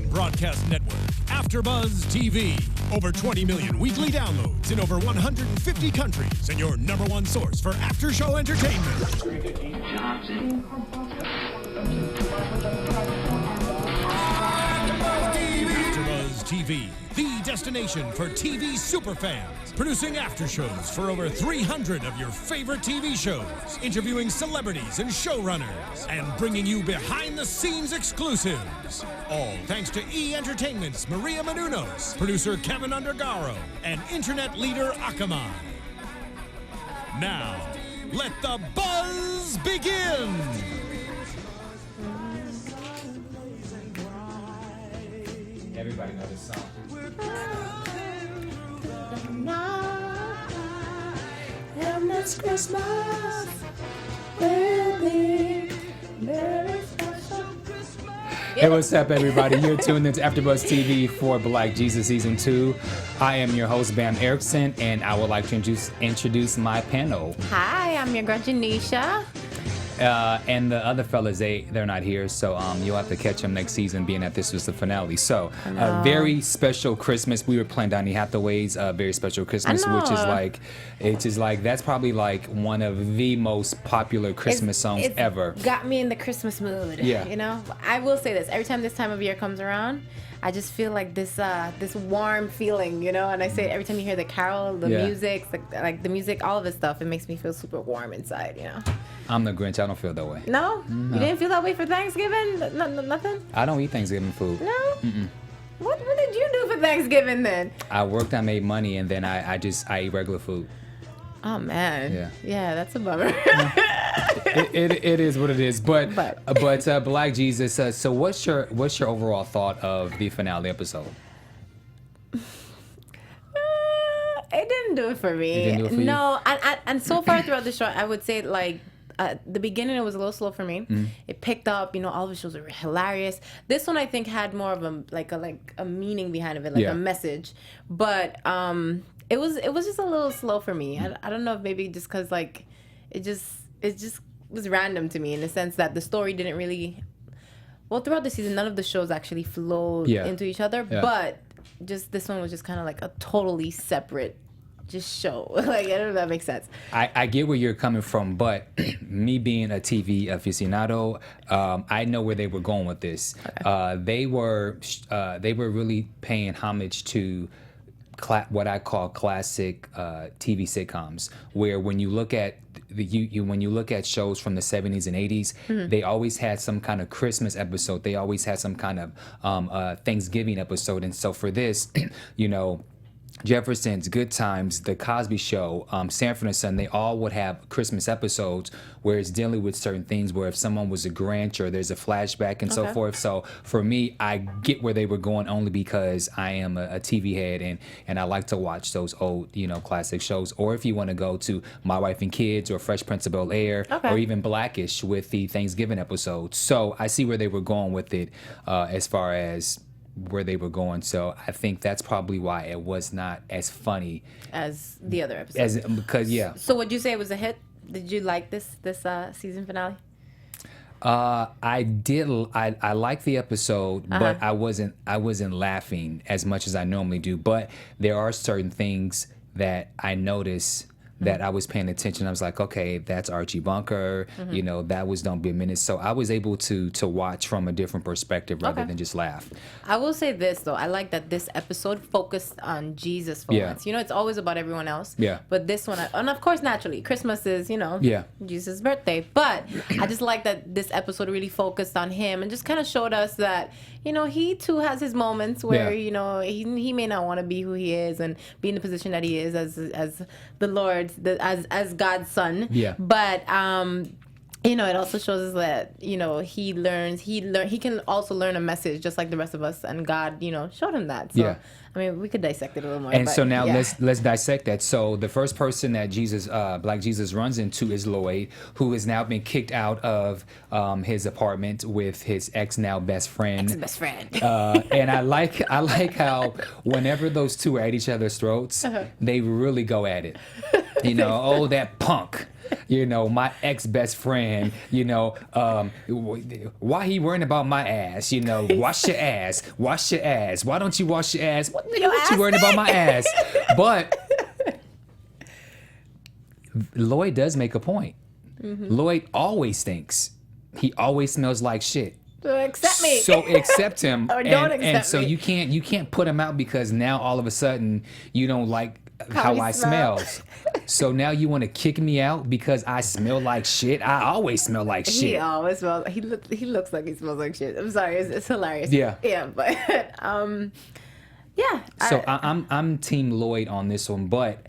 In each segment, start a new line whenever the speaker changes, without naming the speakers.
online broadcast network, AfterBuzz TV. Over 20 million weekly downloads in over 150 countries, and your number one source for after-show entertainment. AfterBuzz TV, the destination for TV superfans. Producing after-shows for over 300 of your favorite TV shows. Interviewing celebrities and showrunners. And bringing you behind-the-scenes exclusives. All thanks to E! Entertainment's Maria Menounos, producer Kevin Undergaro, and internet leader Akamai. Now, let the buzz begin!
Everybody knows this song.
And this Christmas will be very special.
Hey, what's up, everybody? You're tuned into AfterBuzz TV for Black Jesus Season 2. I am your host, Bamm Ericsen, and I would like to introduce my panel.
Hi, I'm your girl, Janiesha.
And the other fellas, they're not here, so you'll have to catch them next season, being that this was the finale. So, a very special Christmas. We were playing Donny Hathaway's very special Christmas, which is like, that's probably like one of the most popular Christmas songs ever.
Got me in the Christmas mood.
Yeah.
You know, I will say this, every time this time of year comes around, I just feel like this warm feeling, you know, and I say every time you hear the carol, the music, like the music, all of this stuff, it makes me feel super warm inside, you know.
I'm the Grinch. I don't feel that way.
No? You didn't feel that way for Thanksgiving? Nothing?
I don't eat Thanksgiving food.
No? Mm-mm. What did you do for Thanksgiving then?
I worked, I made money, and then I eat regular food.
Oh, man. Yeah, that's a bummer.
It is what it is. But Black Jesus, so what's your overall thought of the finale episode?
It didn't do it for me.
It didn't do it for you?
No, and so far throughout the show, I would say like the beginning it was a little slow for me. It picked up, you know, all the shows were hilarious. This one I think had more of a meaning behind it, like a message. But it was just a little slow for me. I don't know if maybe just because like it just was random to me in the sense that the story didn't really. Well, throughout the season, none of the shows actually flowed into each other, but just this one was just kind of like a totally separate just show. Like, I don't know if that makes sense.
I get where you're coming from, but me being a TV aficionado, I know where they were going with this. Okay. They were really paying homage to what I call classic TV sitcoms, where when you look at when you look at shows from the 70s and 80s, they always had some kind of Christmas episode. They always had some kind of Thanksgiving episode. And so for this, you know, Jefferson's, Good Times, The Cosby Show, Sanford and Son, they all would have Christmas episodes where it's dealing with certain things where if someone was a Grinch or there's a flashback and so forth. So for me, I get where they were going only because I am a TV head and I like to watch those old, you know, classic shows. Or if you want to go to My Wife and Kids or Fresh Prince of Bel-Air or even Blackish with the Thanksgiving episodes. So I see where they were going with it as far as where they were going, so I think that's probably why it was not as funny
as the other episodes. So would you say it was a hit? Did you like this season finale?
I did. I liked the episode, but I wasn't laughing as much as I normally do. But there are certain things that I noticed that I was paying attention. I was like, okay, that's Archie Bunker. You know, that was Don't Be a Menace. So I was able to watch from a different perspective rather than just laugh.
I will say this, though. I like that this episode focused on Jesus for once. You know, it's always about everyone else. Yeah. But this one, and of course, naturally, Christmas is, you know, Jesus' birthday. But I just like that this episode really focused on him and just kind of showed us that, you know, he too has his moments where, you know, he may not want to be who he is and be in the position that he is as the Lord, as God's son. Yeah. But you know, it also shows us that, you know, he can also learn a message just like the rest of us, and God, you know, showed him that. So, I mean, we could dissect it a little more.
And so now let's dissect that. So the first person that Black Jesus runs into is Lloyd, who has now been kicked out of his apartment with his now best friend.
Ex-best friend.
And I like how whenever those two are at each other's throats, they really go at it. You know, oh, that punk. my ex-best friend, why he worrying about my ass? Wash your ass. Wash your ass. Why don't you wash your ass? What you worrying about my ass? But Lloyd does make a point. Lloyd always thinks he always smells like shit.
So accept me.
So accept him.
Or don't accept
and so
me.
you can't put him out because now all of a sudden you don't like how I smells. So now you want to kick me out because I smell like shit? I always smell like shit.
He always smells. He looks like he smells like shit. I'm sorry. It's hilarious.
Yeah.
Yeah, but yeah.
So I'm Team Lloyd on this one, but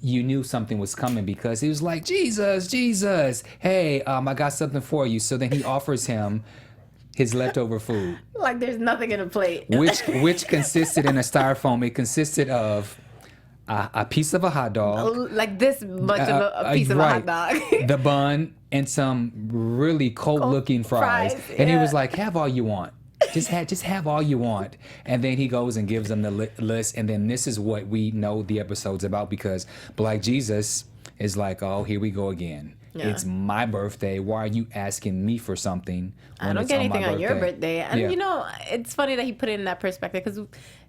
you knew something was coming because he was like, Jesus, hey, I got something for you. So then he offers him his leftover food.
Like there's nothing in a plate.
which consisted in a styrofoam. It consisted of a piece of a hot dog.
Like this much of a piece of a hot dog.
The bun and some really cold-looking fries. And he was like, have all you want. Just have all you want. And then he goes and gives them the list. And then this is what we know the episode's about because Black Jesus is like, oh, here we go again. Yeah. It's my birthday. Why are you asking me for something when
I don't
it's
get
on
anything
my
on your birthday. And it's funny that he put it in that perspective because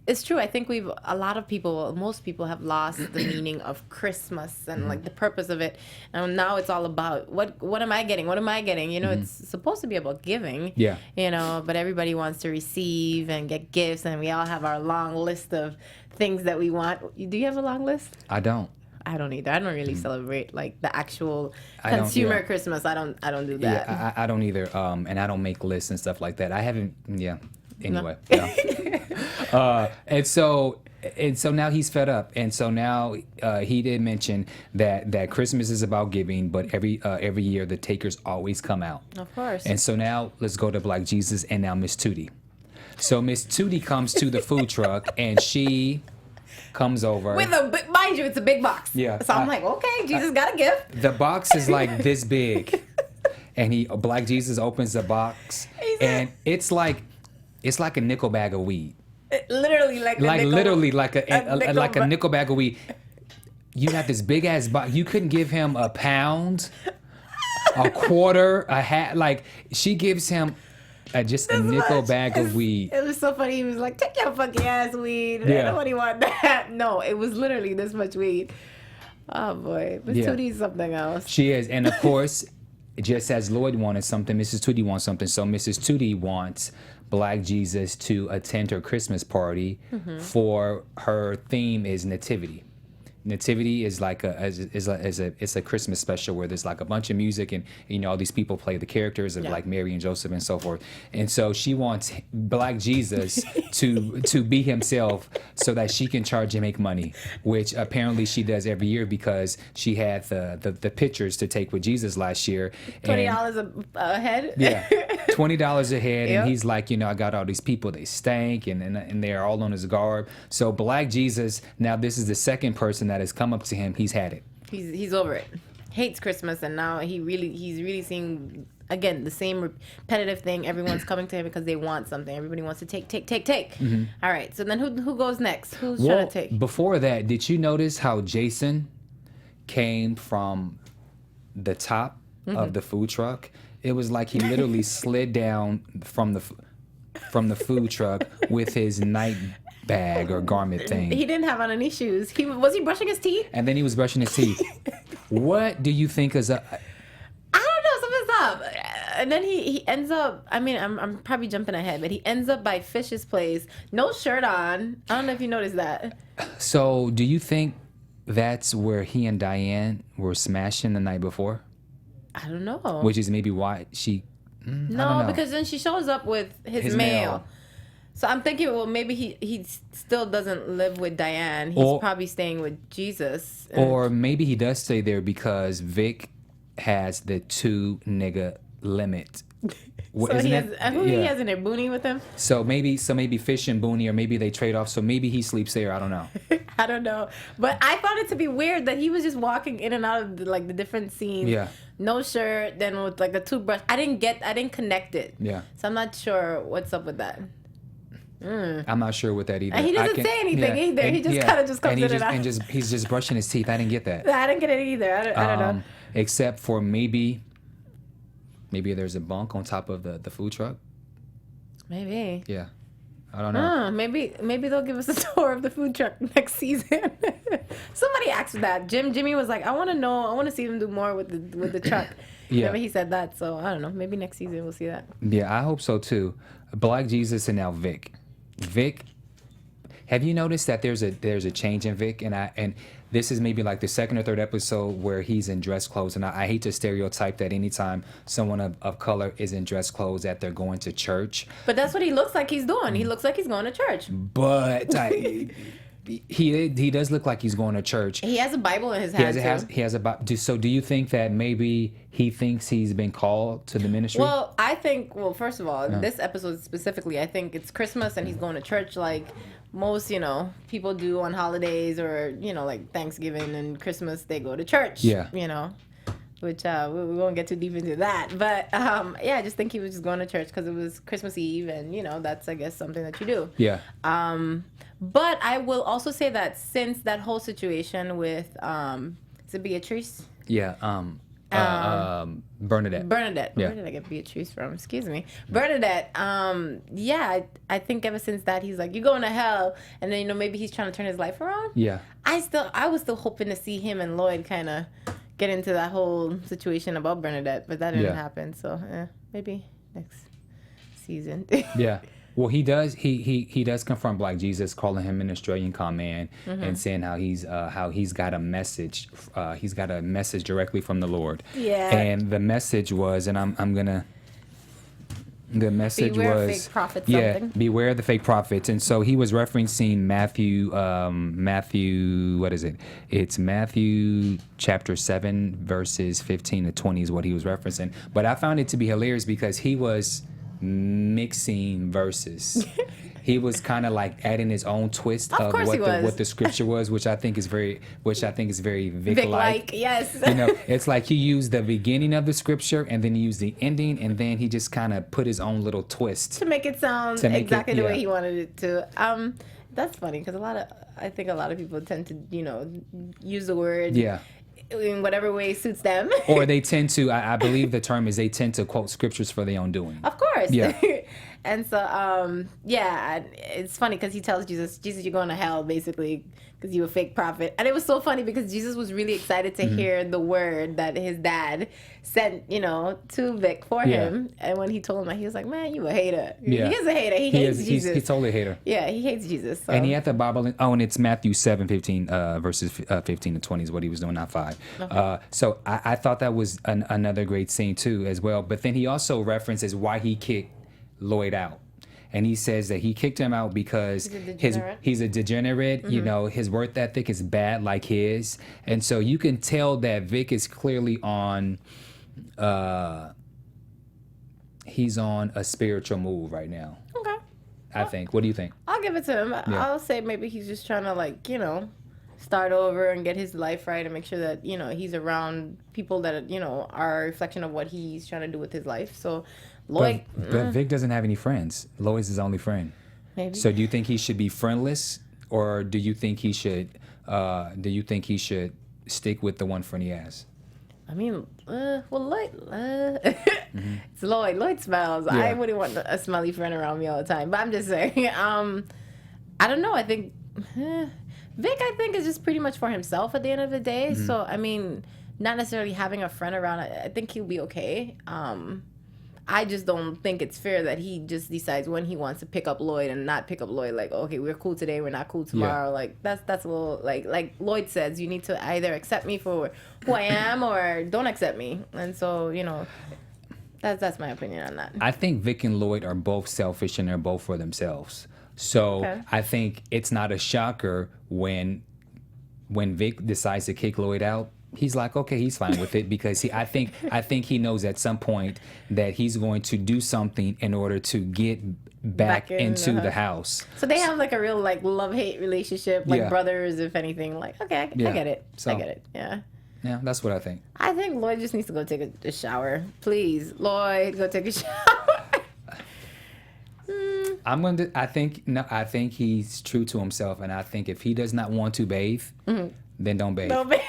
it's true. I think most people have lost the meaning of Christmas and like the purpose of it. And now it's all about what am I getting? What am I getting? It's supposed to be about giving.
Yeah.
But everybody wants to receive and get gifts, and we all have our long list of things that we want. Do you have a long list?
I don't.
I don't either. I don't really celebrate like the actual consumer Christmas. I don't do that.
Yeah, I don't either. And I don't make lists and stuff like that. I haven't. Yeah. Anyway. No. And so now he's fed up. And so now he did mention that Christmas is about giving, but every year the takers always come out.
Of course.
And so now let's go to Black Jesus and now Miss Toti. So Miss Toti comes to the food truck and she comes over
with mind you, it's a big box.
Yeah.
So I'm like, okay, Jesus got a gift.
The box is like this big, and Black Jesus opens the box, and it's like a nickel bag of weed.
Literally like
a nickel bag of weed. You got this big ass box. You couldn't give him a pound, a quarter, a hat. Like she gives him. Just a nickel bag of weed.
It was so funny. He was like, take your fucking ass weed.
Yeah.
Nobody want that. No, it was literally this much weed. Oh, boy. Miss Toti's something else.
She is. And, of course, just as Lloyd wanted something, Mrs. Toti wants something. So Mrs. Toti wants Black Jesus to attend her Christmas party for her theme is nativity. Nativity is like it's a Christmas special where there's like a bunch of music and all these people play the characters of like Mary and Joseph and so forth. And so she wants Black Jesus to be himself so that she can charge and make money, which apparently she does every year because she had the pictures to take with Jesus last year.
$20 a head.
Yeah, $20 a head,
Yep.
and he's like, I got all these people, they stank, and they're all on his garb. So Black Jesus, now this is the second person that has come up to him. He's had it.
He's over it. Hates Christmas, and now he's really seeing again the same repetitive thing. Everyone's coming to him because they want something. Everybody wants to take.
Mm-hmm.
All right. So then who goes next? Who's trying to take?
Before that, did you notice how Jason came from the top of the food truck? It was like he literally slid down from the food truck with his night bag or garment thing.
He didn't have on any shoes. Was he brushing his teeth?
And then he was brushing his teeth. What do you think is up?
I don't know, something's up. And then he ends up, I mean, I'm probably jumping ahead, but he ends up by Fish's place, no shirt on. I don't know if you noticed that.
So do you think that's where he and Diane were smashing the night before?
I don't know.
Which is maybe why she... I don't know.
Because then she shows up with his mail. So I'm thinking, well, maybe he still doesn't live with Diane. He's probably staying with Jesus.
Or maybe he does stay there because Vic has the 2 nigga limit.
So he has in there? Booney with him?
So maybe Fish and Booney, or maybe they trade off. So maybe he sleeps there. I don't know.
I don't know. But I found it to be weird that he was just walking in and out of the different scenes.
Yeah.
No shirt, then with like the toothbrush. I didn't connect it.
Yeah.
So I'm not sure what's up with that.
I'm not sure what that either.
And he doesn't say anything either. He just kind of just comes in and out.
He's just brushing his teeth. I didn't get that.
I didn't get it either. I don't know.
Except for maybe there's a bunk on top of the food truck.
Maybe.
Yeah. I don't know.
Maybe they'll give us a tour of the food truck next season. Somebody asked for that. Jimmy was like, I want to see them do more with the truck. Yeah. Remember he said that, so I don't know. Maybe next season we'll see that.
Yeah, I hope so too. Black Jesus and now Vic. Vic, have you noticed that there's a change in Vic? And this is maybe like the second or third episode where he's in dress clothes. And I hate to stereotype that anytime someone of color is in dress clothes that they're going to church.
But that's what he looks like he's doing. He looks like he's going to church.
But he does look like he's going to church.
He has a Bible in his hand.
He has a Bible. So do you think that maybe he thinks he's been called to the ministry?
Well, I think, first of all, this episode specifically, I think it's Christmas and he's going to church like most, people do on holidays or, like Thanksgiving and Christmas, they go to church.
Yeah.
Which we won't get too deep into that. But, I just think he was just going to church because it was Christmas Eve and, that's, I guess, something that you do.
Yeah.
But I will also say that since that whole situation with, is it Beatrice?
Yeah. Bernadette.
Yeah. Where did I get Beatrice from? Excuse me. Bernadette. I think ever since that, he's like, you're going to hell. And then, maybe he's trying to turn his life around.
Yeah.
I was still hoping to see him and Lloyd kind of get into that whole situation about Bernadette, but that didn't happen. So maybe next season.
Yeah. Well, he does confront Black Jesus, calling him an Australian con man, and saying how he's got a message. He's got a message directly from the Lord.
Yeah.
And the message was, and I'm gonna. The message
beware
was,
of fake prophets,
beware of the fake prophets. And so he was referencing Matthew, what is it? It's Matthew chapter 7, verses 15 to 20 is what he was referencing. But I found it to be hilarious because he was mixing verses. He was kind of like adding his own twist of what the scripture was, which I think is very Vic-like.
Yes.
It's like he used the beginning of the scripture and then he used the ending and then he just kind of put his own little twist
to make it sound exactly the way he wanted it to. That's funny because I think a lot of people tend to use the word in whatever way suits them.
Or they tend to, I believe the term is they tend to quote scriptures for their own doing.
Of course.
Yeah.
And so, it's funny because he tells Jesus, you're going to hell, basically, because you're a fake prophet. And it was so funny because Jesus was really excited to hear the word that his dad sent, to Vic for him. And when he told him that, he was like, man, you a hater. Yeah. He is a hater. He hates Jesus.
He's totally a hater.
Yeah, he hates Jesus. So.
And he had the Bible, and it's Matthew 7:15, verses 15 to 20 is what he was doing, not 5. Okay. So I thought that was another great scene, too, as well. But then he also references why he kicked Lloyd out. And he says that he kicked him out because he's a degenerate. His work ethic is bad like his. And so you can tell that Vic is clearly on he's on a spiritual move right now.
Okay.
I think. What do you think?
I'll give it to him. Yeah. I'll say maybe he's just trying to start over and get his life right and make sure that, he's around people that, are a reflection of what he's trying to do with his life. So Lloyd,
but Vic doesn't have any friends. Lloyd's his only friend. Maybe. So do you think he should be friendless, or do you think he should? Stick with the one friend he has?
I mean, Lloyd. It's Lloyd. Lloyd smells. Yeah. I wouldn't want a smelly friend around me all the time. But I'm just saying. I don't know. I think Vic, I think, is just pretty much for himself at the end of the day. So I mean, not necessarily having a friend around. I think he'll be okay. I just don't think it's fair that he just decides when he wants to pick up Lloyd and not pick up Lloyd. Like, okay, we're cool today, we're not cool tomorrow. Yeah. Like that's a little like Lloyd says, you need to either accept me for who I am or don't accept me. And so that's my opinion on that.
I think Vic and Lloyd are both selfish and they're both for themselves. So I think it's not a shocker when Vic decides to kick Lloyd out. He's like, okay, he's fine with it because I think he knows at some point that he's going to do something in order to get back into the house.
So they have like a real love-hate relationship, brothers, if anything. Like, okay, I get it. I get it. Yeah.
Yeah, that's what I think.
I think Lloyd just needs to go take a shower. Please, Lloyd, go take a shower.
I think he's true to himself, and I think if he does not want to bathe, then don't bathe. Don't bathe.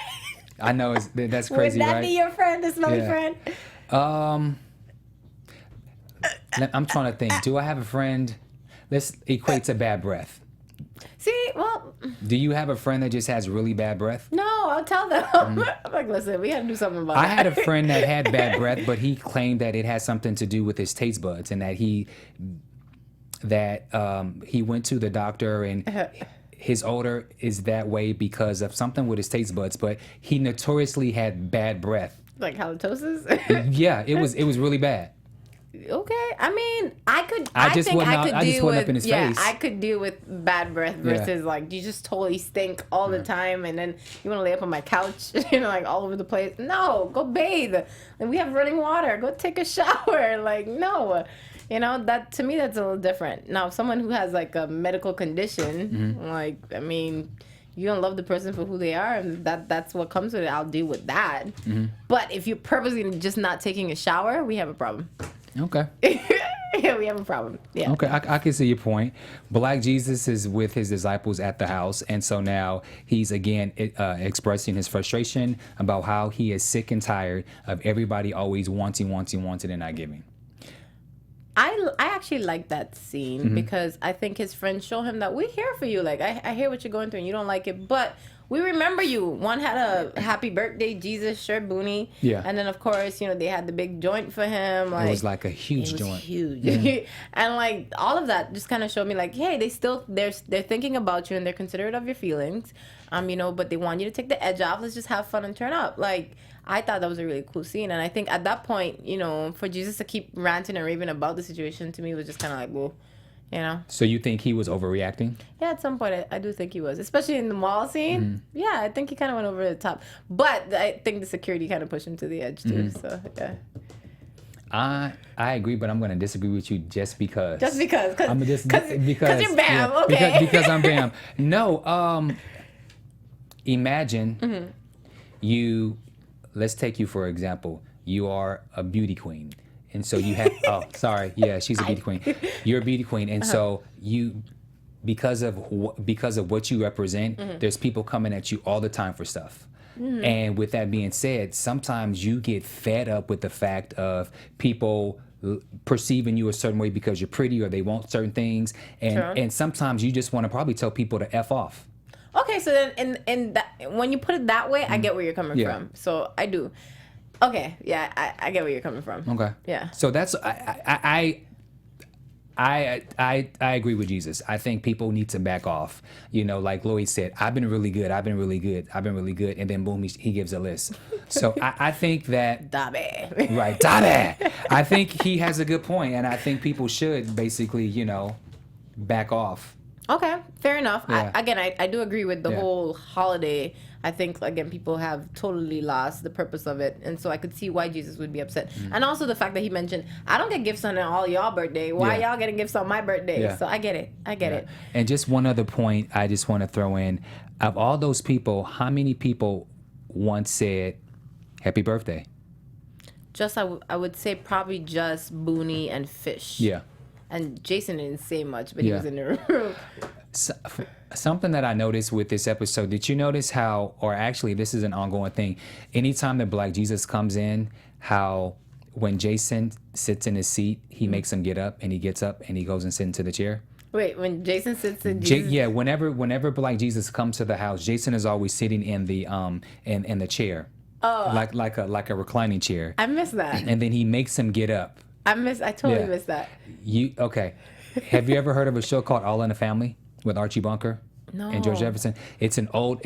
I know that's crazy, right? Would that
be your friend, the smelly friend?
I'm trying to think. Do I have a friend? Let's equate to bad breath.
See, well...
Do you have a friend that just has really bad breath?
No, I'll tell them. I'm like, listen, we got to do something about it.
I had a friend that had bad breath, but he claimed that it had something to do with his taste buds, and that he went to the doctor and... His odor is that way because of something with his taste buds, but he notoriously had bad breath.
Like halitosis?
Yeah, it was really bad.
Okay, I mean, I just
went up in his face.
I could deal with bad breath versus like you just totally stink all the time, and then you want to lay up on my couch, like all over the place. No, go bathe. Like, we have running water. Go take a shower. Like no. That to me, that's a little different. Now, someone who has like a medical condition, like, I mean, you don't love the person for who they are, and that's what comes with it. I'll deal with that. But if you're purposely just not taking a shower, we have a problem.
Okay.
Yeah, we have a problem. Yeah.
Okay, I can see your point. Black Jesus is with his disciples at the house, and so now he's again expressing his frustration about how he is sick and tired of everybody always wanting, and not giving.
I actually like that scene because I think his friends show him that we're here for you. Like, I hear what you're going through and you don't like it, but we remember you. One had a happy birthday Jesus shirt, Booney. Yeah. And then, of course, they had the big joint for him. Like,
it was like a huge joint.
Huge. And, like, all of that just kind of showed me, like, hey, they're thinking about you and they're considerate of your feelings, but they want you to take the edge off. Let's just have fun and turn up. Like, I thought that was a really cool scene. And I think at that point, for Jesus to keep ranting and raving about the situation, to me, was just kind of like, whoa,
So you think he was overreacting?
Yeah, at some point, I do think he was. Especially in the mall scene. Yeah, I think he kind of went over the top. But I think the security kind of pushed him to the edge, too. So, yeah.
I agree, but I'm going to disagree with you just because.
Just because? Because you're Bamm,
yeah,
okay.
Because I'm Bamm. No, imagine let's take you for example. You are a beauty queen. And so you have, she's a beauty queen. You're a beauty queen. And so you, because of what you represent, there's people coming at you all the time for stuff. And with that being said, sometimes you get fed up with the fact of people perceiving you a certain way because you're pretty or they want certain things. And sometimes you just want to probably tell people to F off.
Okay, so then in that, when you put it that way, I get where you're coming from. So I do. Okay, yeah, I get where you're coming from.
Okay.
Yeah.
So that's I agree with Jesus. I think people need to back off. Like Lloyd said, I've been really good, and then boom, he gives a list. So I think that
Dabe.
Right, Dabe. I think he has a good point, and I think people should basically, back off.
Okay, fair enough.
Yeah.
I do agree with the whole holiday. I think, again, people have totally lost the purpose of it. And so I could see why Jesus would be upset. And also the fact that he mentioned, I don't get gifts on all y'all birthday. Why y'all getting gifts on my birthday? Yeah. So I get it. It.
And just one other point I just want to throw in. Of all those people, how many people once said, happy birthday?
Just, I would say probably just Booney and Fish.
Yeah.
And Jason didn't say much, but he was in the room.
Something that I noticed with this episode, did you notice how, or actually this is an ongoing thing, anytime that Black Jesus comes in, how when Jason sits in his seat, he makes him get up, and he gets up and he goes and sits into the chair?
Wait, when Jason sits in Jesus?
Yeah, whenever Black Jesus comes to the house, Jason is always sitting in the in the chair. Oh. Like a reclining chair.
I missed that.
And then he makes him get up.
I totally missed that.
Okay. Have you ever heard of a show called All in the Family with Archie Bunker?
No.
And George Jefferson? It's an old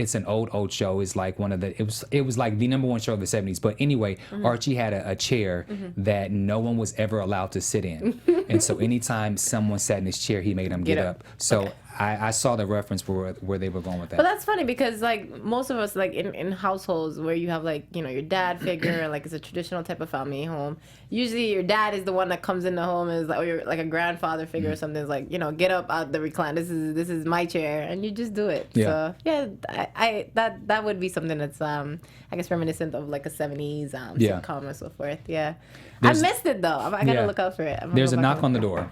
show. It's like it was like the number one show of the 70s. But anyway, Archie had a chair that no one was ever allowed to sit in. And so anytime someone sat in his chair, he made them get up. So okay. I saw the reference where they were going with that.
But that's funny because like most of us like in households where you have like, your dad figure and like it's a traditional type of family home. Usually your dad is the one that comes in the home and is like, or you're like a grandfather figure or something. It's like, get up out the recline. This is my chair, and you just do it. Yeah. So yeah, I that would be something that's I guess reminiscent of like a 70s sitcom and so forth. Yeah. I missed it though. I gotta look out for it.
There's a knock on the door.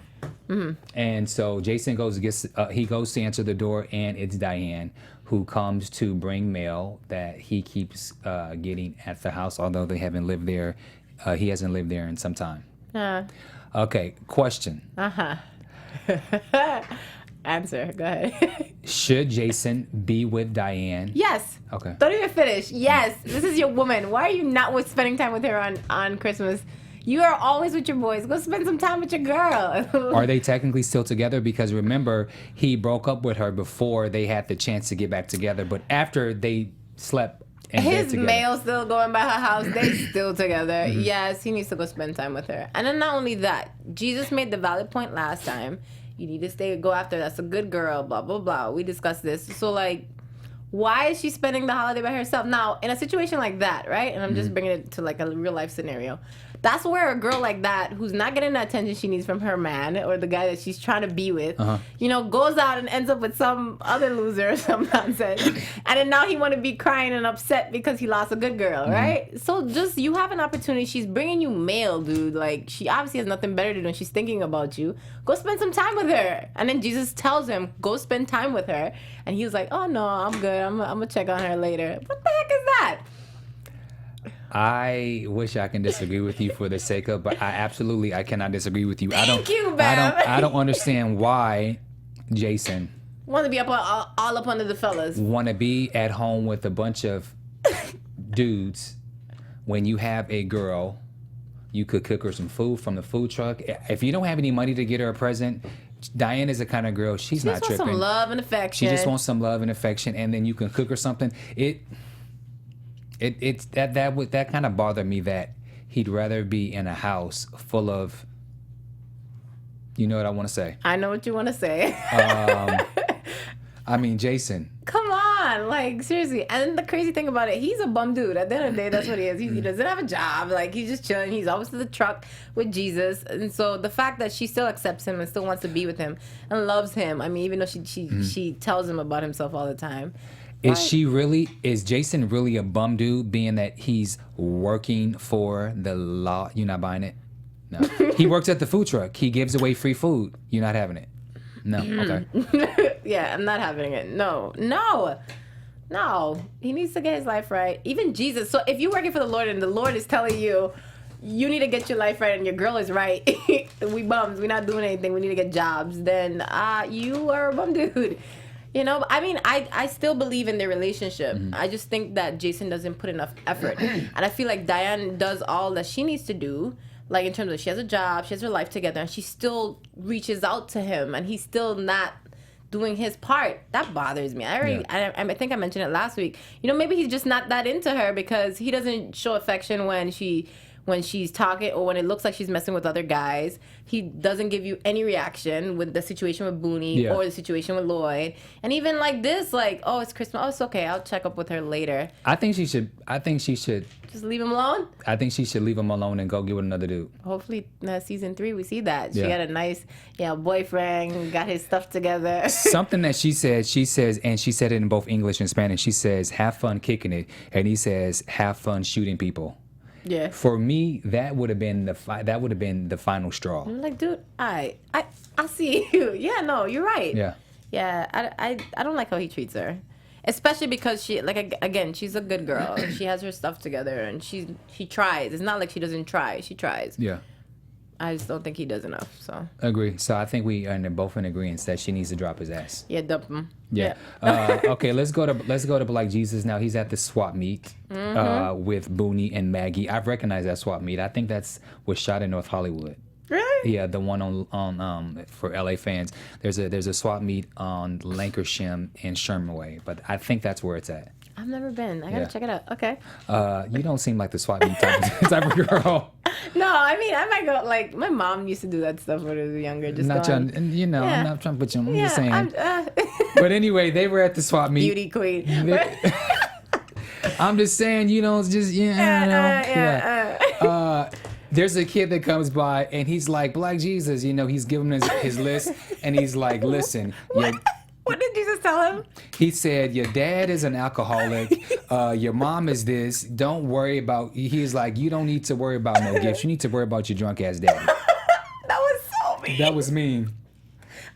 And so Jason goes to answer the door, and it's Diane, who comes to bring mail that he keeps getting at the house, although they haven't lived there. He hasn't lived there in some time. Okay, question.
Answer. Go ahead.
Should Jason be with Diane?
Yes.
Okay.
Don't even finish. Yes. This is your woman. Why are you not with spending time with her on Christmas? You are always with your boys. Go spend some time with your girl.
Are they technically still together? Because remember, he broke up with her before they had the chance to get back together. But after they slept and
his mail still going by her house, they still together. Yes, he needs to go spend time with her. And then not only that, Jesus made the valid point last time. You need to go after. That's a good girl. Blah blah blah. We discussed this. So like, why is she spending the holiday by herself? Now, in a situation like that, right? And I'm just bringing it to like a real life scenario. That's where a girl like that, who's not getting the attention she needs from her man or the guy that she's trying to be with, goes out and ends up with some other loser or some nonsense. And then now he want to be crying and upset because he lost a good girl, right? So just, you have an opportunity. She's bringing you mail, dude. Like, she obviously has nothing better to do when she's thinking about you. Go spend some time with her. And then Jesus tells him, go spend time with her. And he's like, oh, no, I'm good. I'm going to check on her later. What the heck is that?
I wish I can disagree with you for the sake of, but I cannot disagree with you.
Thank you, Bamm.
I don't understand why Jason
want to be all up under the fellas.
Want to be at home with a bunch of dudes when you have a girl. You could cook her some food from the food truck. If you don't have any money to get her a present, Diane is the kind of girl, she's not tripping. She just wants
some love and affection.
She just wants some love and affection, and then you can cook her something. That kind of bothered me that he'd rather be in a house full of, you know what I want to say.
I know what you want to say.
I mean, Jason.
Come on, like seriously. And the crazy thing about it, he's a bum dude. At the end of the day, that's what he is. He doesn't have a job. Like, he's just chilling. He's always to the truck with Jesus. And so the fact that she still accepts him and still wants to be with him and loves him. I mean, even though she tells him about himself all the time.
Is Jason really a bum dude, being that he's working for the law? You're not buying it? No. He works at the food truck. He gives away free food. You're not having it? No. Okay.
Yeah, I'm not having it. No. He needs to get his life right. Even Jesus. So if you're working for the Lord and the Lord is telling you, you need to get your life right and your girl is right, we bums, we're not doing anything, we need to get jobs, then you are a bum dude. You know, I mean, I still believe in their relationship. I just think that Jason doesn't put enough effort. And I feel like Diane does all that she needs to do. Like, in terms of she has a job, she has her life together, and she still reaches out to him, and he's still not doing his part. That bothers me. I think I mentioned it last week. You know, maybe he's just not that into her because he doesn't show affection when she's talking or when it looks like she's messing with other guys. He doesn't give you any reaction with the situation with Booney or the situation with Lloyd. And even like this, like, oh, it's Christmas. Oh, it's okay. I'll check up with her later.
I think she should.
Just leave him alone?
I think she should leave him alone and go get with another dude.
Hopefully, season 3, we see that. She had a nice, boyfriend, got his stuff together.
Something that she says, and she said it in both English and Spanish. She says, have fun kicking it. And he says, have fun shooting people.
Yeah.
For me, that would have been the final straw.
I'm like, dude, I see you. Yeah, no, you're right.
Yeah.
Yeah, I don't like how he treats her, especially because she's a good girl. She has her stuff together and she tries. It's not like she doesn't try. She tries.
Yeah.
I just don't think he does enough. So.
Agree. So I think we are both in agreement that she needs to drop his ass.
Yeah, dump him.
Yeah. Okay, let's go to Black Jesus now. He's at the swap meet with Booney and Maggie. I've recognized that swap meet. I think was shot in North Hollywood.
Really?
Yeah, the one on for LA fans. There's a swap meet on Lancashire and Sherman Way, but I think that's where it's at.
I've never been. I gotta check it out. Okay.
You don't seem like the swap meet type of girl.
No, I mean, I might go, like, my mom used to do that stuff when I was younger. Just
I'm not trying to put you on. I'm just saying. But anyway, they were at the swap meet.
Beauty queen.
I'm just saying, it's just, there's a kid that comes by, and he's like, Black Jesus, he's giving his list, and he's like, listen.
What did Jesus tell him?
He said, your dad is an alcoholic. Your mom is this. Don't worry about... He's like, you don't need to worry about no gifts. You need to worry about your drunk-ass daddy.
That was so mean.
That was mean.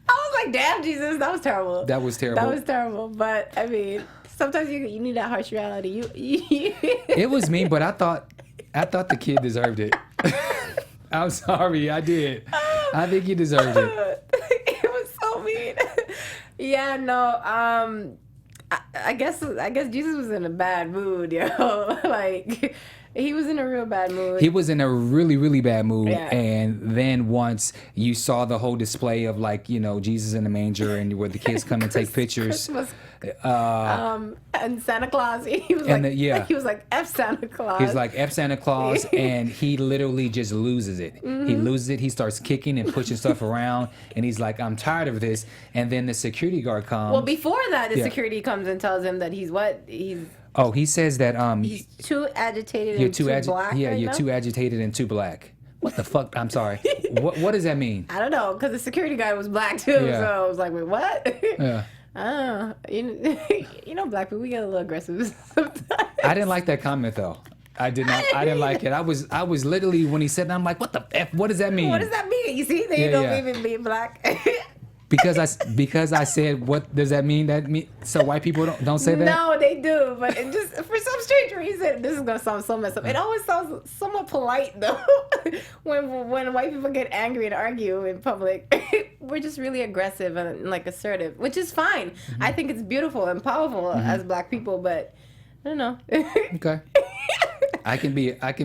I was like, damn, Jesus, that was terrible.
That was terrible.
That was terrible. But I mean, sometimes you need that harsh reality.
It was mean, but I thought the kid deserved it. I'm sorry, I did. I think he deserved it.
It was so mean. Yeah, no. I guess Jesus was in a bad mood, yo. Like, he was in a real bad mood.
He was in a really, really bad mood.
Yeah.
And then once you saw the whole display of, like, you know, Jesus in the manger and where the kids come and take pictures.
Christmas. And Santa Claus. He was like, he was like F Santa Claus.
He's like F Santa Claus, and he literally just loses it. He loses it. He starts kicking and pushing stuff around, and he's like, "I'm tired of this." And then the security guard comes.
Well, before that, the security comes and tells him that he's what?
Oh, he says that
he's too agitated and too black.
Yeah,
right
you're
now?
too agitated and too black. What the fuck? I'm sorry. What does that mean?
I don't know, because the security guard was black too.
Yeah.
So I was like, wait, what?
Yeah.
You know, black people, we get a little aggressive sometimes.
I didn't like that comment though. I did not. I didn't like it. I was literally, when he said that, I'm like, what the F? What does that mean?
What does that mean? You see, they don't even be black.
Because I said, what does that mean? So white people don't say that?
No, they do, but it just, for some strange reason, this is gonna sound so messed up. It always sounds somewhat polite though. when white people get angry and argue in public, we're just really aggressive and like assertive, which is fine. I think it's beautiful and powerful as black people, but I don't know.
Okay. I can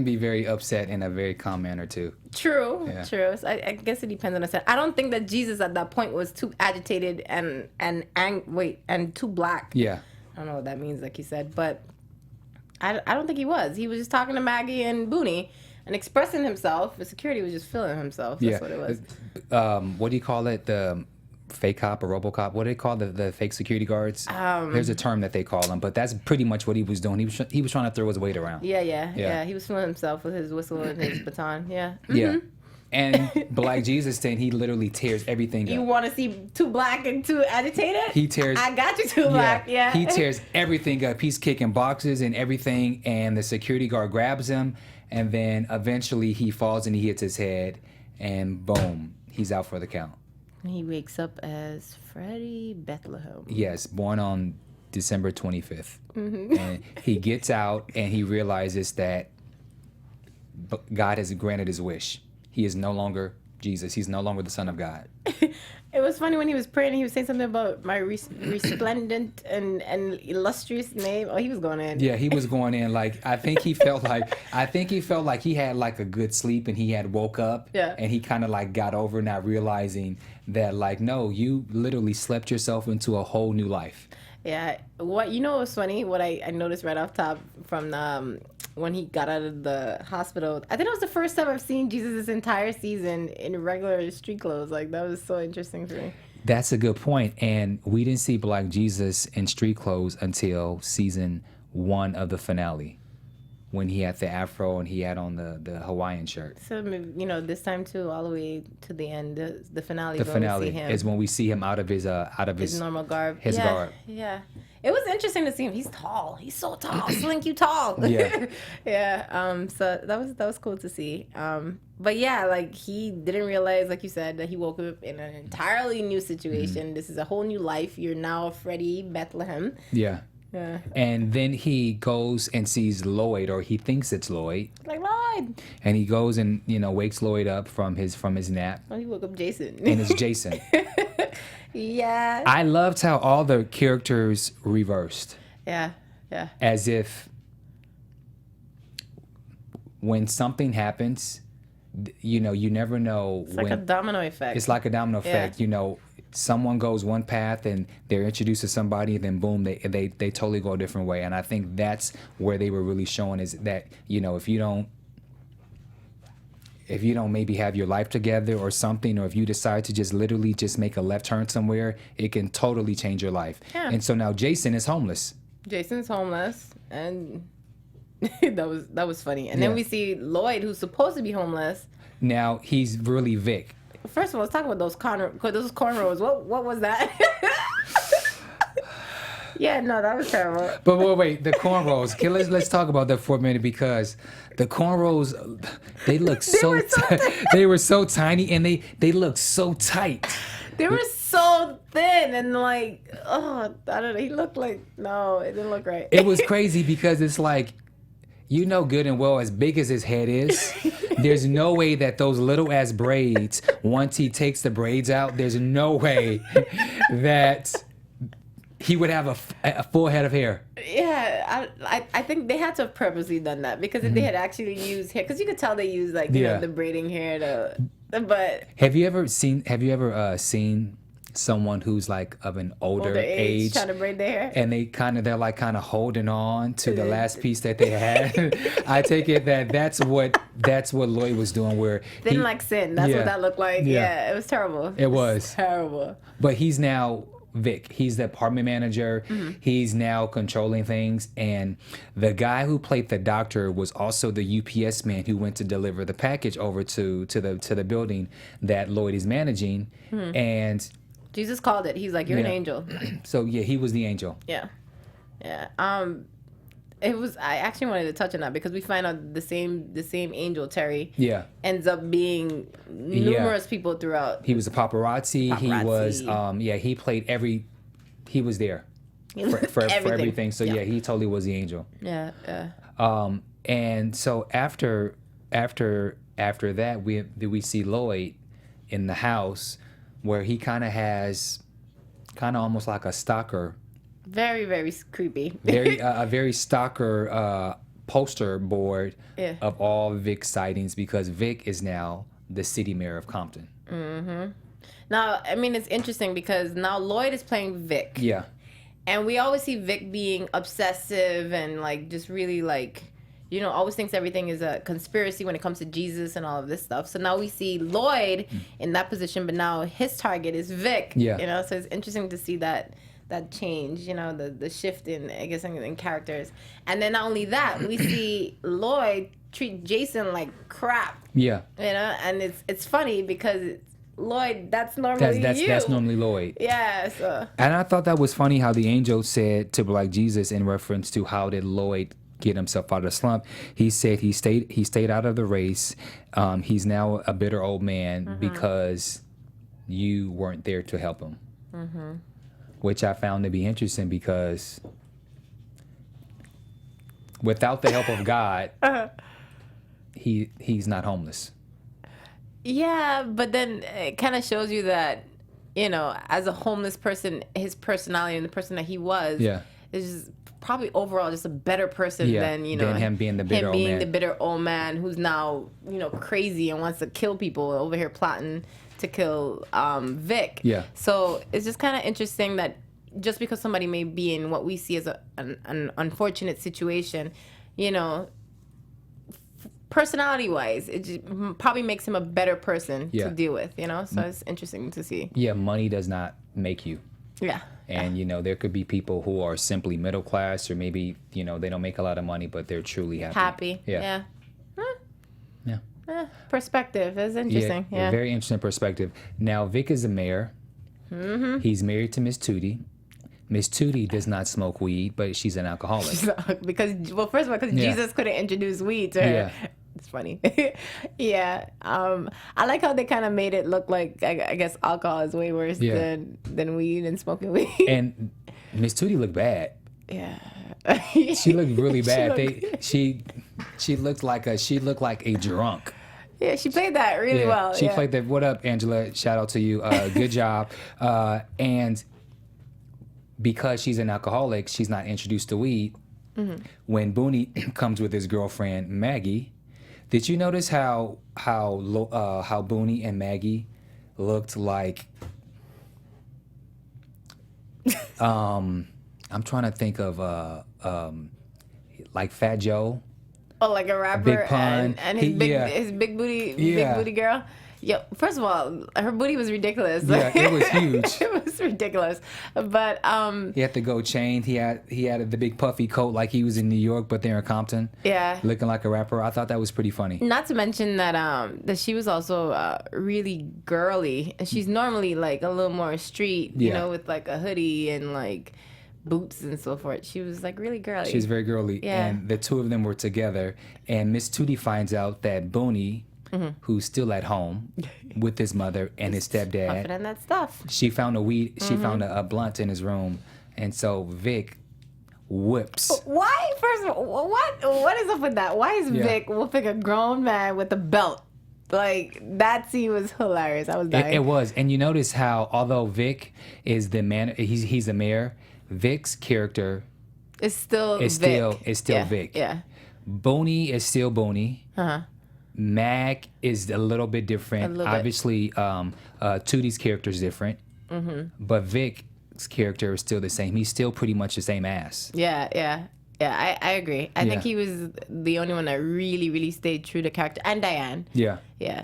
be very upset in a very calm manner too.
True. So I guess it depends on us. I don't think that Jesus at that point was too agitated and too black.
Yeah.
I don't know what that means, like you said, but I don't think he was. He was just talking to Maggie and Booney and expressing himself. The security was just feeling himself. That's what it was.
What do you call it? The fake cop or RoboCop? What do they call the fake security guards? There's a term that they call them, but that's pretty much what he was doing. He was trying to throw his weight around.
Yeah. He was feeling himself with his whistle and his baton. Yeah. Mm-hmm.
Yeah. And Black Jesus thing, he literally tears everything up.
You want to see too black and too agitated?
He tears.
I got you too black. Yeah.
He tears everything up. He's kicking boxes and everything, and the security guard grabs him, and then eventually he falls and he hits his head, and boom, he's out for the count.
He wakes up as Freddie Bethlehem.
Yes, born on December 25th. Mm-hmm. And he gets out and he realizes that God has granted his wish. He is no longer Jesus. He's no longer the Son of God.
It was funny when he was praying. He was saying something about my resplendent and illustrious name. Oh, he was going in.
Yeah, he was going in. Like, I think he felt like he had like a good sleep and he had woke up.
Yeah.
And he kind of like got over not realizing that, like, no, you literally slept yourself into a whole new life.
Yeah. What was funny? What I noticed right off top from when he got out of the hospital. I think it was the first time I've seen Jesus this entire season in regular street clothes. Like, that was so interesting to me.
That's a good point. And we didn't see Black Jesus in street clothes until season 1 of the finale, when he had the afro and he had on the Hawaiian shirt.
So, this time too, all the way to the end, the finale.
The finale is when we see him out of his
normal garb.
His garb.
Yeah. It was interesting to see him. He's tall. He's so tall. Slink, you tall.
Yeah.
Yeah. So that was cool to see. But yeah, like, he didn't realize, like you said, that he woke up in an entirely new situation. Mm-hmm. This is a whole new life. You're now Freddie Bethlehem.
Yeah. Yeah. And then he goes and sees Lloyd, or he thinks it's Lloyd.
Like, Lloyd.
And he goes and, wakes Lloyd up from his nap.
Oh, he woke up Jason.
And it's Jason.
Yeah.
I loved how all the characters reversed.
Yeah.
As if when something happens, you never know.
It's like a domino effect.
It's like a domino effect. Someone goes one path and they're introduced to somebody, and then boom, they totally go a different way. And I think that's where they were really showing, is that, if you don't maybe have your life together or something, or if you decide to just literally just make a left turn somewhere, it can totally change your life. Yeah. And so now Jason is homeless.
Jason's homeless, and that was funny. And then we see Lloyd, who's supposed to be homeless.
Now he's really Vic.
First of all, let's talk about those cornrows. What was that? Yeah, no, that was terrible.
But wait, the cornrows. Okay, let's talk about that for a minute because the cornrows, they look they were so tiny and they look so tight.
They were so thin and like, oh, I don't know. He looked like, no, it didn't look right.
It was crazy because it's like, you know good and well, as big as his head is, there's no way that those little ass braids, once he takes the braids out, there's no way that he would have a full head of hair.
Yeah, I think they had to have purposely done that because if they had actually used hair, because you could tell they used like you know, the braiding hair but
have you ever seen someone who's like of an older age
trying to braid their hair,
and they're like kind of holding on to the last piece that they had? I take it that's what Lloyd was doing, where
thin like sin. That's what that looked like. Yeah, it was terrible.
It was
terrible.
But he's now Vic. He's the apartment manager. He's now controlling things. And the guy who played the doctor was also the UPS man who went to deliver the package over to the building that Lloyd is managing. And
Jesus called it. He's like, you're an angel.
So yeah, he was the angel.
Yeah. It was. I actually wanted to touch on that because we find out the same angel, Terry.
Yeah.
Ends up being numerous people throughout.
He was a paparazzi. He was. He played he was there for everything. So yeah, he totally was the angel.
Yeah.
And so after that, we see Lloyd in the house where he kind of almost like a stalker.
Very, very creepy.
A very stalker poster board of all Vic's sightings because Vic is now the city mayor of Compton.
Now, I mean, it's interesting because now Lloyd is playing Vic.
Yeah.
And we always see Vic being obsessive and like just really like, you know, always thinks everything is a conspiracy when it comes to Jesus and all of this stuff. So now we see Lloyd in that position, but now his target is Vic.
Yeah.
You know, so it's interesting to see that change, you know, the shift in, I guess, in characters. And then not only that, we see Lloyd treat Jason like crap.
Yeah.
You know, and it's funny because Lloyd, that's normally
that's normally Lloyd.
Yeah. So.
And I thought that was funny how the angel said to Black Jesus in reference to how did Lloyd get himself out of the slump. He said he stayed out of the race. He's now a bitter old man because you weren't there to help him. Which I found to be interesting because without the help of God, he's not homeless.
Yeah, but then it kind of shows you that, you know, as a homeless person, his personality and the person that he was is probably overall just a better person than, you know,
than him being the
bitter old man who's now, you know, crazy and wants to kill people over here plotting to kill Vic.
Yeah.
So it's just kind of interesting that just because somebody may be in what we see as an unfortunate situation, you know, personality-wise, it just probably makes him a better person to deal with, you know? So it's interesting to see.
Yeah, money does not make you.
Yeah.
And, you know, there could be people who are simply middle class or maybe, you know, they don't make a lot of money, but they're truly happy.
Yeah.
Yeah.
Perspective. That's interesting. Yeah.
Very interesting perspective. Now, Vic is a mayor. He's married to Miss Toti. Miss Toti does not smoke weed, but she's an alcoholic.
First of all, because Jesus couldn't introduce weed to her.
Yeah.
It's funny. Yeah. I like how they kind of made it look like, I guess, alcohol is way worse than weed and smoking weed.
And Miss Toti looked bad.
Yeah.
She looked really bad. She looked like a drunk.
Yeah, she played that really well.
She played that. What up, Angela? Shout out to you. Good job. And because she's an alcoholic, she's not introduced to weed. When Booney comes with his girlfriend Maggie, did you notice how Booney and Maggie looked like? I'm trying to think of like Fat Joe.
Oh, like a rapper,
Big Pun.
and his big booty girl. Yeah, first of all, her booty was ridiculous.
Yeah, it was huge.
It was ridiculous. But
he had to go chained. He had the big puffy coat like he was in New York, but they're in Compton.
Yeah,
looking like a rapper. I thought that was pretty funny.
Not to mention that that she was also really girly, and she's normally like a little more street, you know, with like a hoodie and like. boots and so forth. She was like really girly.
She's very girly.
Yeah.
And the two of them were together. And Miss Toti finds out that Booney, who's still at home with his mother and his stepdad,
puffing on that stuff.
she found a weed. She found a blunt in his room, and so Vic whips.
Why? First of all, what is up with that? Why is Vic whooping a grown man with a belt? Like, that scene was hilarious. I was dying.
It was. And you notice how, although Vic is the man, he's the mayor, Vic's character
It's still
is
Vic.
still Vic.
Yeah.
Booney is still Booney. Mac is a little bit different. Obviously, Tootie's character is different. But Vic's character is still the same. He's still pretty much the same ass.
Yeah, I agree. I think he was the only one that really, really stayed true to character. And Diane. Yeah,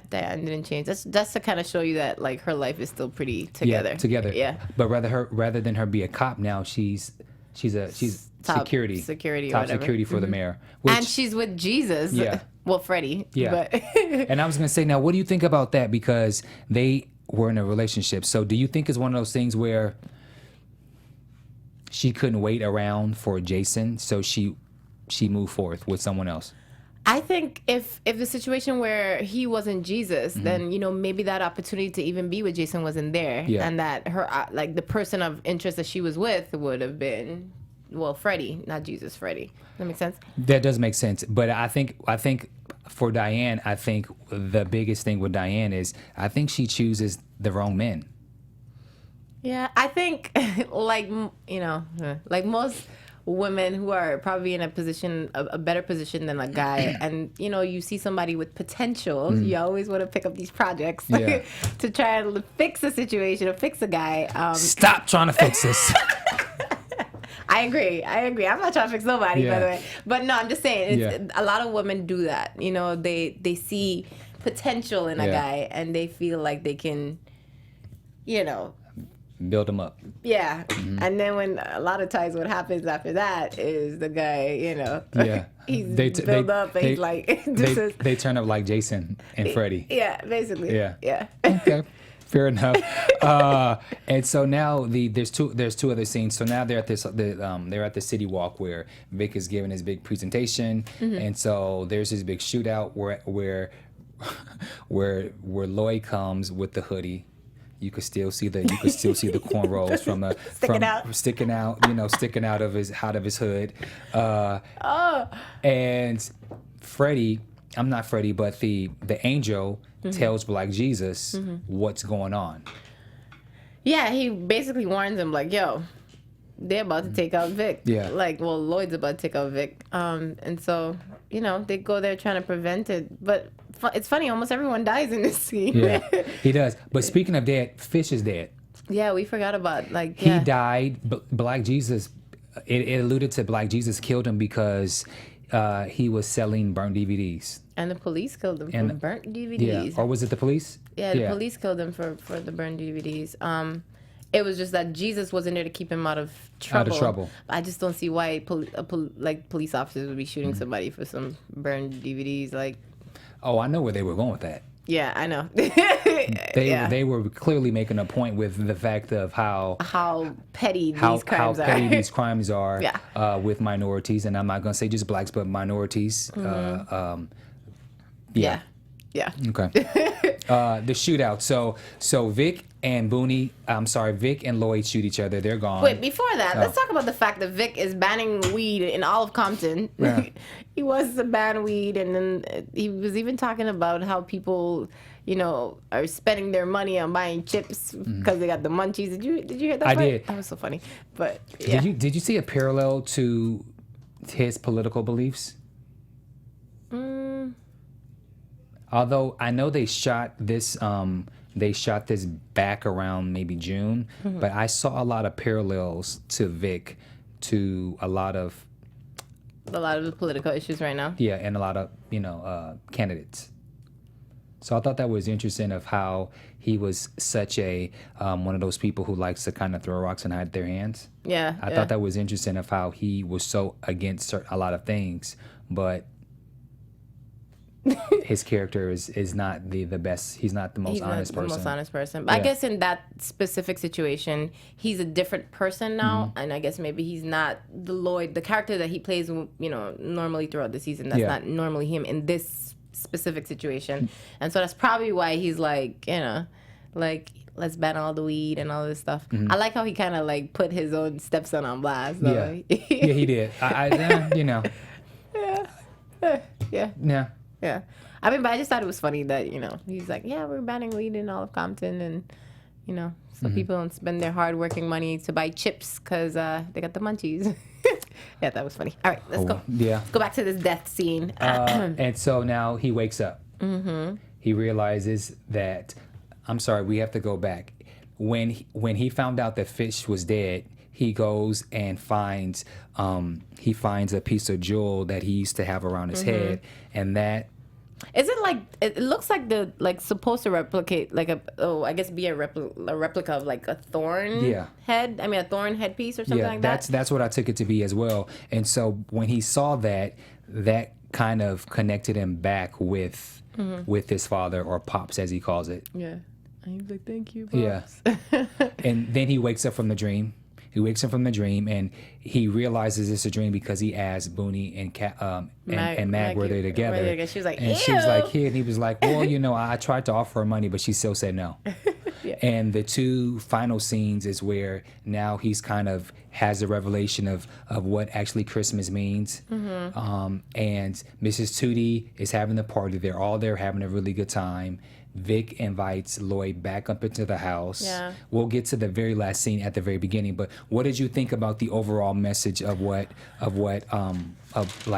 Diane didn't change. That's to kind of show you that, like, her life is still pretty together.
Yeah. But rather than her be a cop now, she's
top
security for the mayor.
And she's with Jesus.
Yeah.
Well, Freddie.
Yeah.
But
And I was gonna say, now, what do you think about that? Because they were in a relationship. So do you think it's one of those things where she couldn't wait around for Jason, so she moved forth with someone else?
I think if the situation where he wasn't Jesus, then, maybe that opportunity to even be with Jason wasn't there.
Yeah.
And that her, like, the person of interest that she was with would have been, well, Freddie, not Jesus, Freddie. Does that make sense?
That does make sense. But I think for Diane, I think the biggest thing with Diane is I think she chooses the wrong men.
Yeah, I think, like most women who are probably in a better position than a guy, and, you see somebody with potential, you always want to pick up these projects to try and fix a situation or fix a guy.
Stop trying to fix this.
I agree. I'm not trying to fix nobody, by the way. But no, I'm just saying, a lot of women do that. They see potential in a guy, and they feel like they can,
build him up.
Yeah. And then when a lot of times what happens after that is the guy, he's built up and he's like,
they turn up like Jason and Freddie.
Yeah, basically. Yeah.
Okay. Fair enough. And so now there's two other scenes. So now they're at they're at the city walk where Vic is giving his big presentation, and so there's this big shootout where Lloyd comes with the hoodie. You could still see the cornrows sticking out of his hood. And Freddie, I'm not Freddie, but the angel tells Black Jesus what's going on.
Yeah, he basically warns him, like, yo, they're about to take out Vic.
Yeah.
Like, well, Lloyd's about to take out Vic. And so, they go there trying to prevent it. But it's funny, almost everyone dies in this scene.
Yeah, he does. But speaking of dead, Fish is dead.
Yeah, we forgot about,
He died. Black Jesus, it alluded to Black Jesus killed him because he was selling burnt DVDs.
And the police killed him for burnt DVDs.
Yeah. Or was it the police?
Yeah, the police killed him for the burnt DVDs. It was just that Jesus wasn't there to keep him out of trouble. I just don't see why police officers would be shooting somebody for some burned DVDs. Like,
oh, I know where they were going with that.
Yeah, I know.
They were clearly making a point with the fact of how
petty these crimes are.
With minorities, and I'm not gonna say just blacks, but minorities.
Yeah.
Okay. The shootout. So Vic and Lloyd shoot each other. They're gone.
Wait, before that, let's talk about the fact that Vic is banning weed in all of Compton. Yeah. He wants to ban weed, and then he was even talking about how people, are spending their money on buying chips because they got the munchies. Did you hear that?
I did.
That was so funny. But yeah.
Did you see a parallel to his political beliefs? Although I know they shot this back around maybe June, but I saw a lot of parallels to Vic, to a lot of
the political issues right now.
Yeah, and a lot of candidates. So I thought that was interesting of how he was such a one of those people who likes to kind of throw rocks and hide their hands.
Yeah,
I thought that was interesting of how he was so against a lot of things, but his character is not the best. He's not the most honest person.
The most honest person. But I guess in that specific situation, he's a different person now, and I guess maybe he's not the Lloyd, the character that he plays, normally throughout the season. That's not normally him in this specific situation, and so that's probably why he's like, let's ban all the weed and all this stuff. I like how he kind of like put his own stepson on blast. Though.
Yeah, he did.
Yeah. I mean, but I just thought it was funny that, he's like, yeah, we're banning weed in all of Compton. And, so people don't spend their hard-working money to buy chips because they got the munchies. Yeah, that was funny. All right, let's go.
Yeah.
Let's go back to this death scene.
And so now he wakes up. He realizes that, I'm sorry, we have to go back. When he found out that Fish was dead, he goes and finds a piece of jewel that he used to have around his head, and that
is it like it looks like supposed to replicate be a replica of like a thorn head. I mean a thorn headpiece or something like that.
That's what I took it to be as well. And so when he saw that kind of connected him back with his father, or Pops as he calls it.
Yeah. And he was like, "Thank you, Pops."
Yeah. And then he wakes up from the dream. And he realizes it's a dream because he asked Booney and Mag were they together.
She was like,
and
ew.
She was like, "Here," and he was like, "Well, I tried to offer her money, but she still said no."
Yeah.
And the two final scenes is where now he's kind of has a revelation of what actually Christmas means. And Mrs. Toti is having the party. They're all there having a really good time. Vic invites Lloyd back up into the house.
Yeah.
We'll get to the very last scene at the very beginning, but what did you think about the overall message of Like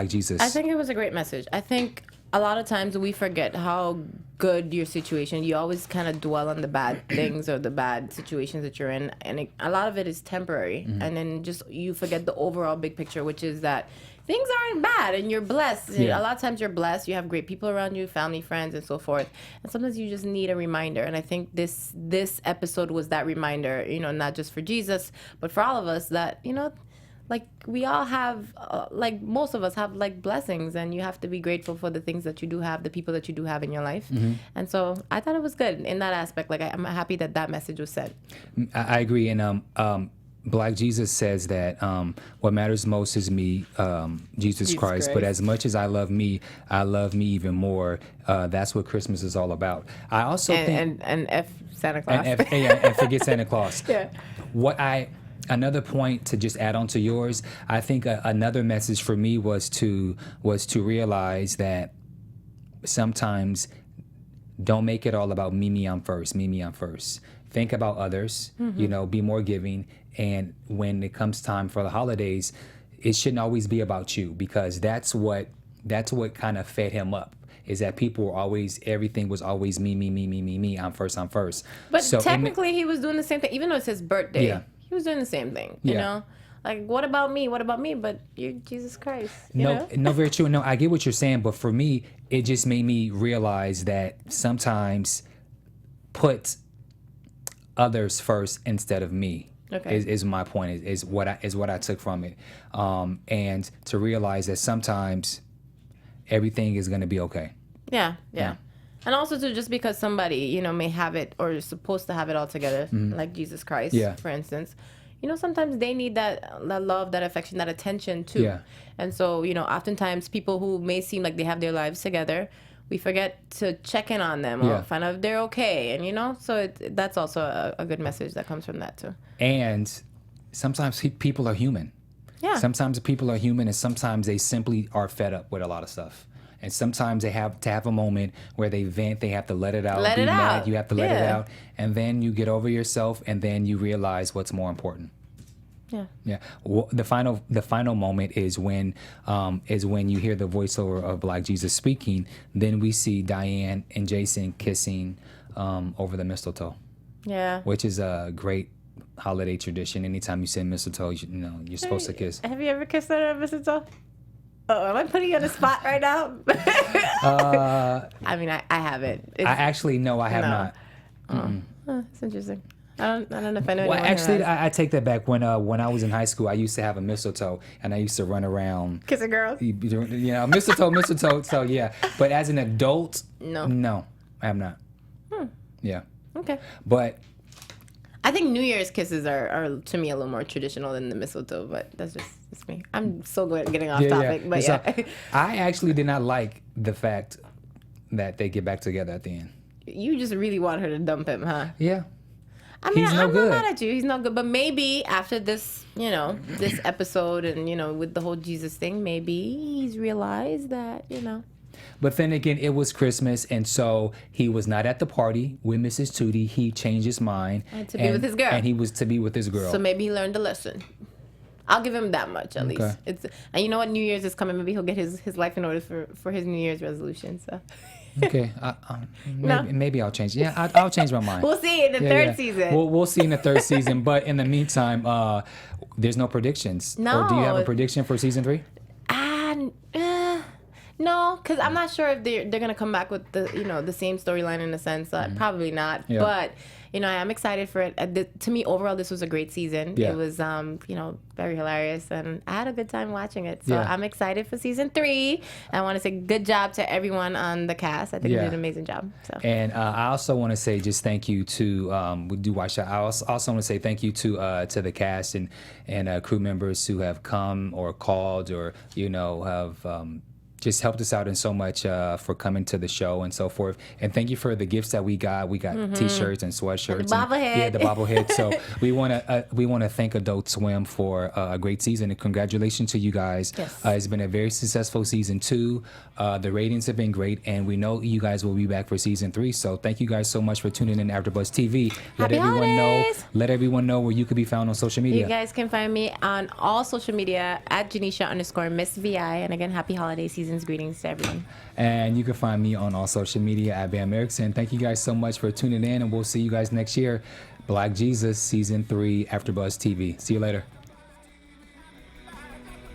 Jesus?
I think it was a great message. I think a lot of times we forget how good your situation. You always kind of dwell on the bad things or the bad situations that you're in, and a lot of it is temporary. And then just you forget the overall big picture, which is that things aren't bad and you're blessed.
Yeah.
A lot of times you're blessed. You have great people around you, family, friends, and so forth. And sometimes you just need a reminder. And I think this episode was that reminder, not just for Jesus, but for all of us that, like we all have, like most of us have like blessings, and you have to be grateful for the things that you do have, the people that you do have in your life. And so I thought it was good in that aspect. Like I'm happy that message was said.
I agree. And Black Jesus says that what matters most is me, Jesus Christ. But as much as I love me even more. That's what Christmas is all about. I also think
and F Santa Claus
and forget Santa Claus.
Yeah.
Another point to just add on to yours. I think another message for me was to realize that sometimes don't make it all about me. I'm first. Think about others. Be more giving. And when it comes time for the holidays, it shouldn't always be about you, because that's what kind of fed him up, is that people were always, everything was always me. I'm first.
But so technically he was doing the same thing, even though it's his birthday. Yeah. He was doing the same thing, you know? Like, what about me? But you're Jesus Christ.
No, very true. No, I get what you're saying, but for me, it just made me realize that sometimes put others first instead of me.
Okay.
Is my point, is what I took from it, and to realize that sometimes everything is going to be okay.
Yeah. And also too, just because somebody may have it or is supposed to have it all together, like Jesus Christ, for instance, sometimes they need that love, that affection, that attention too.
Yeah.
And so oftentimes people who may seem like they have their lives together, we forget to check in on them or find out if they're okay. And, so that's also a good message that comes from that, too.
And sometimes people are human.
Yeah.
Sometimes people are human, and sometimes they simply are fed up with a lot of stuff. And sometimes they have to have a moment where they vent, they have to let it out.
Let it out.
You have to let it out. And then you get over yourself, and then you realize what's more important. Yeah. Well, the final moment is when you hear the voiceover of Black Jesus speaking. Then we see Diane and Jason kissing over the mistletoe.
Yeah.
Which is a great holiday tradition. Anytime you say mistletoe, you're supposed to kiss.
Have you ever kissed under a mistletoe? Oh, am I putting you on the spot right now? I mean, I haven't.
I actually no, I have not.
Oh, it's interesting. I don't know if I know.
Well, actually, I take that back. When I was in high school, I used to have a mistletoe, and I used to run around
kissing girls.
Mistletoe. So yeah, but as an adult, no, I have not. Yeah.
Okay.
But
I think New Year's kisses are to me a little more traditional than the mistletoe, but that's just me. I'm so good at getting off topic, but
so, I actually did not like the fact that they get back together at the end.
You just really want her to dump him, huh?
Yeah.
I mean, I'm not mad at you. He's no good. But maybe after this, this episode and, with the whole Jesus thing, maybe he's realized that,
But then again, it was Christmas, and so he was not at the party with Mrs. Toti. He changed his mind.
To be with his girl.
And he was to be with his girl.
So maybe he learned a lesson. I'll give him that much, at least. And you know what? New Year's is coming. Maybe he'll get his life in order for his New Year's resolution, so...
Okay, maybe I'll change. Yeah, I'll change my mind.
We'll see in the third season.
We'll see in the third season. But in the meantime, there's no predictions.
No.
Or do you have a prediction for season 3?
No, because I'm not sure if they're gonna come back with the same storyline in a sense. Probably not. Yeah. But I am excited for it. To me, overall, this was a great season. Yeah. It was very hilarious, and I had a good time watching it. So I'm excited for season 3. I want to say good job to everyone on the cast. I think they did an amazing job. So.
And I also want to say just thank you to we do watch that. I also want to say thank you to the cast and crew members who have come or called or have. Just helped us out in so much for coming to the show and so forth. And thank you for the gifts that we got. We got T-shirts and sweatshirts.
And the bobblehead.
The bobblehead. So we want to thank Adult Swim for a great season, and congratulations to you guys.
Yes.
It's been a very successful season 2. The ratings have been great, and we know you guys will be back for season 3. So thank you guys so much for tuning in to AfterBuzz TV. Let everyone know where you could be found on social media.
You guys can find me on all social media at Janiesha_MissVI. And again, happy holiday season. Greetings to everyone.
And you can find me on all social media at Bamm Ericsen. Thank you guys so much for tuning in, and we'll see you guys next year. Black Jesus Season 3 AfterBuzz TV. See you later.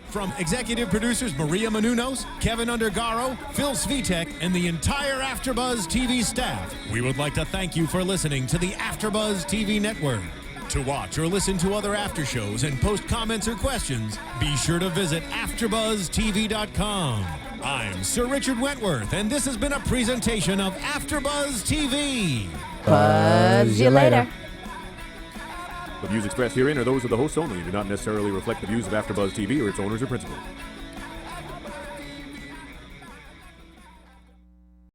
From executive producers Maria Menounos, Kevin Undergaro, Phil Svitek, and the entire AfterBuzz TV staff, we would like to thank you for listening to the AfterBuzz TV network. To watch or listen to other after shows and post comments or questions, be sure to visit AfterBuzzTV.com. I'm Sir Richard Wentworth, and this has been a presentation of AfterBuzz TV.
Buzz you later.
The views expressed herein are those of the hosts only and do not necessarily reflect the views of AfterBuzz TV or its owners or principals.